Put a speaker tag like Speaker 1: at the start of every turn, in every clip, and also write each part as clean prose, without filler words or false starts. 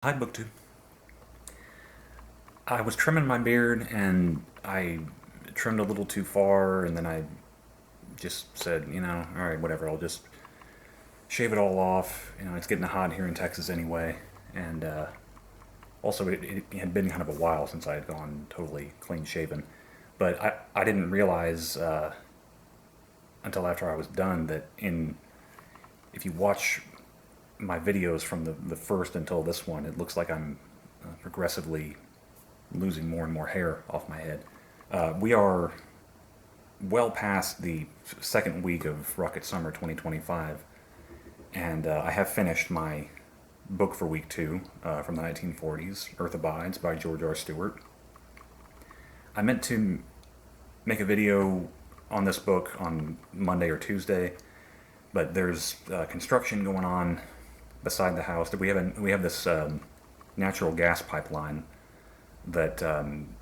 Speaker 1: Hi, BookTube. I was trimming my beard and I trimmed a little too far, and then I just said, all right, whatever, I'll just shave it all off. It's getting hot here in Texas anyway. And also, it had been kind of a while since I had gone totally clean shaven. But I didn't realize until after I was done that if you watch my videos from the first until this one, it looks like I'm progressively losing more and more hair off my head. We are well past the second week of Rocket Summer 2025, and I have finished my book for week two from the 1940s, Earth Abides by George R. Stewart. I meant to make a video on this book on Monday or Tuesday, but there's construction going on beside the house. We have this natural gas pipeline that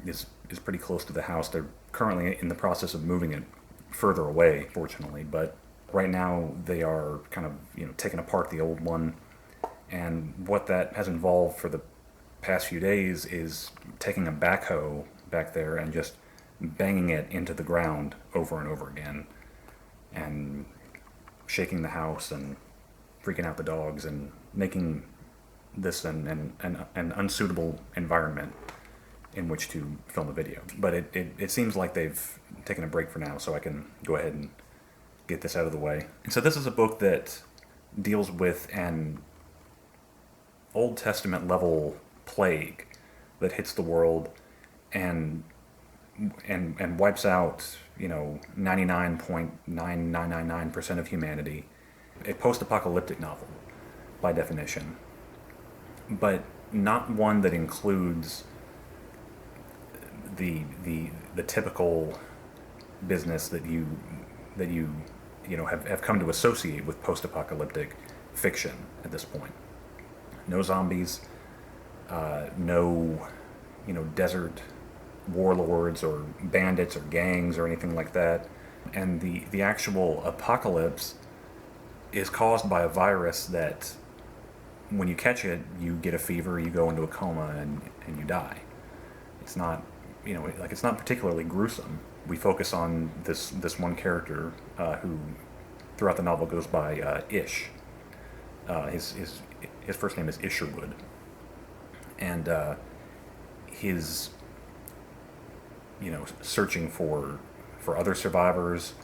Speaker 1: is pretty close to the house. They're currently in the process of moving it further away, fortunately, but right now they are kind of taking apart the old one, and what that has involved for the past few days is taking a backhoe back there and just banging it into the ground over and over again, and shaking the house and freaking out the dogs and making this an unsuitable environment in which to film a video. But it seems like they've taken a break for now, so I can go ahead and get this out of the way. And so this is a book that deals with an Old Testament level plague that hits the world and wipes out 99.9999% of humanity. A post-apocalyptic novel by definition, but not one that includes the typical business that you have come to associate with post-apocalyptic fiction at this point. No zombies, no desert warlords or bandits or gangs or anything like that. And the actual apocalypse is caused by a virus that, when you catch it, you get a fever, you go into a coma, and you die. It's not, it's not particularly gruesome. We focus on this one character who, throughout the novel, goes by Ish. His first name is Isherwood, and his searching for other survivors,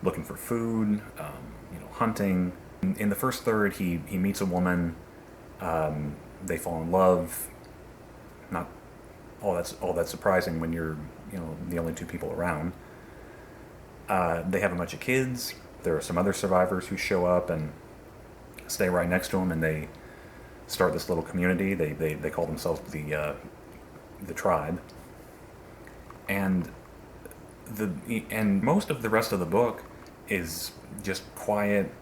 Speaker 1: looking for food, hunting. In the first third, he meets a woman. They fall in love. Not all that surprising when you're the only two people around. They have a bunch of kids. There are some other survivors who show up and stay right next to him, and they start this little community. They call themselves the tribe. And most of the rest of the book is just quiet,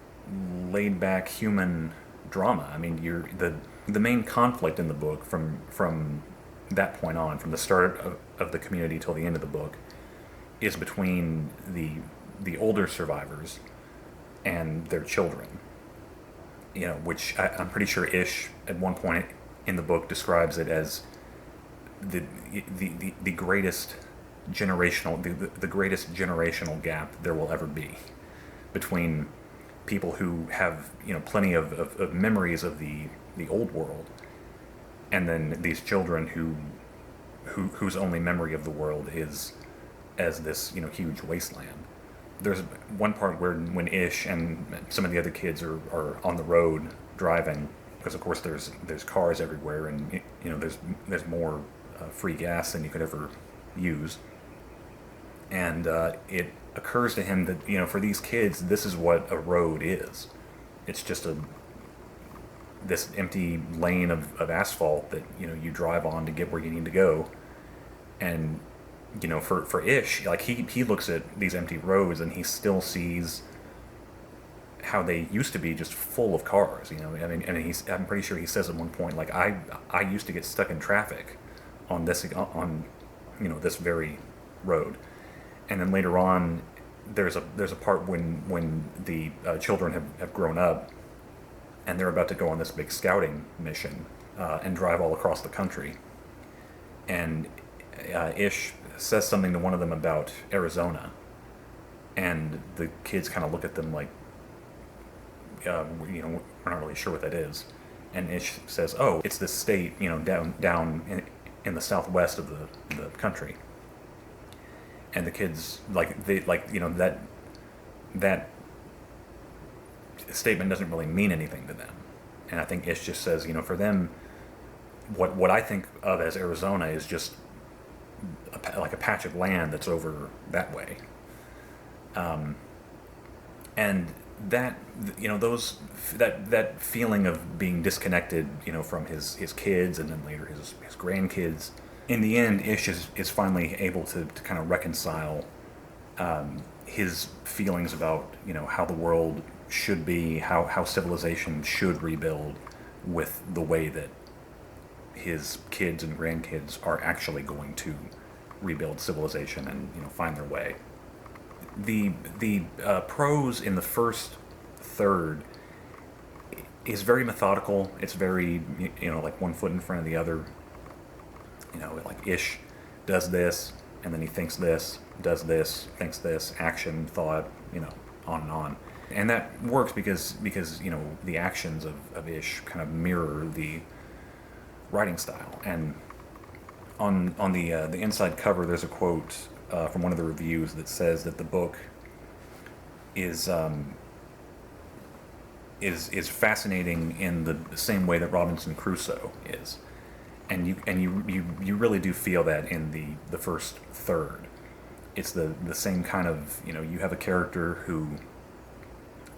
Speaker 1: laid-back human drama. I mean, the main conflict in the book from that point on, from the start of the community till the end of the book, is between the older survivors and their children. Which I'm pretty sure Ish at one point in the book describes it as the greatest the greatest generational gap there will ever be between people who have plenty of memories of the old world, and then these children whose only memory of the world is as this huge wasteland. There's one part where when Ish and some of the other kids are on the road driving, because of course there's cars everywhere, and there's more free gas than you could ever use. And it occurs to him that for these kids, this is what a road is. It's just this empty lane of asphalt that you drive on to get where you need to go. And for Ish, like he looks at these empty roads and he still sees how they used to be just full of cars. I'm pretty sure he says at one point, like, I used to get stuck in traffic on this very road. And then later on, there's a part when the children have grown up, and they're about to go on this big scouting mission and drive all across the country. And Ish says something to one of them about Arizona, and the kids kind of look at them like, we're not really sure what that is. And Ish says, "Oh, it's this state, down in the southwest of the country." And the kids that statement doesn't really mean anything to them. And I think Ish just says, for them, what I think of as Arizona is just like a patch of land that's over that way. And that that feeling of being disconnected, from his kids and then later his grandkids. In the end, Ish is finally able to kind of reconcile his feelings about how the world should be, how civilization should rebuild, with the way that his kids and grandkids are actually going to rebuild civilization and find their way. The prose in the first third is very methodical. It's very like one foot in front of the other. Like Ish does this, and then he thinks this, does this, thinks this, action, thought, on and on. And that works because the actions of Ish kind of mirror the writing style. And on the inside cover, there's a quote from one of the reviews that says that the book is fascinating in the same way that Robinson Crusoe is. And you really do feel that in the first third. It's the same kind of, you have a character who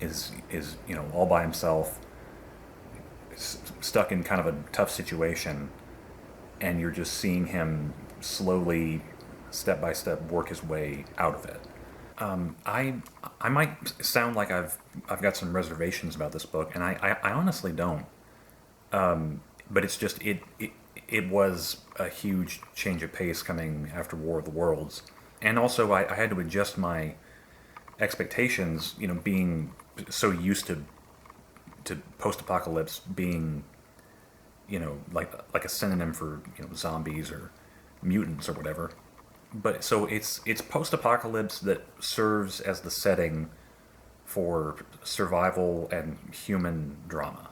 Speaker 1: is all by himself, stuck in kind of a tough situation, and you're just seeing him slowly, step by step, work his way out of it. I might sound like I've got some reservations about this book, and I honestly don't. But it's just it was a huge change of pace coming after War of the Worlds, and also I had to adjust my expectations. Being so used to post-apocalypse being like a synonym for zombies or mutants or whatever. But so it's post-apocalypse that serves as the setting for survival and human drama.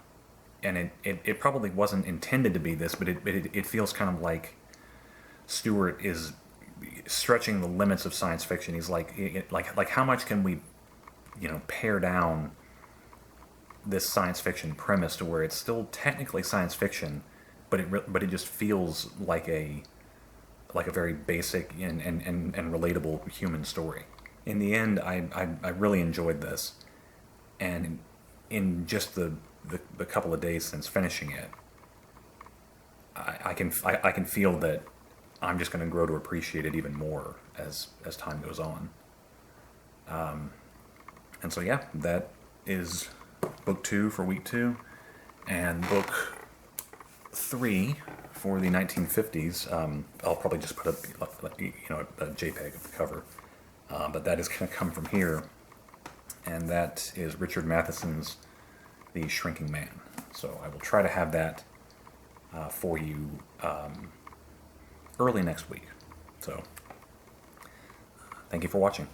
Speaker 1: And it probably wasn't intended to be this, but it feels kind of like Stewart is stretching the limits of science fiction. He's like how much can we pare down this science fiction premise to where it's still technically science fiction, but it just feels like a very basic and relatable human story. In the end, I really enjoyed this, and in just the couple of days since finishing it, I can feel that I'm just going to grow to appreciate it even more as time goes on. And so yeah, that is book 2 for week 2, and book 3 for the 1950s. I'll probably just put up a JPEG of the cover, but that is going to come from here, and that is Richard Matheson's The Shrinking Man. So I will try to have that for you early next week. So thank you for watching.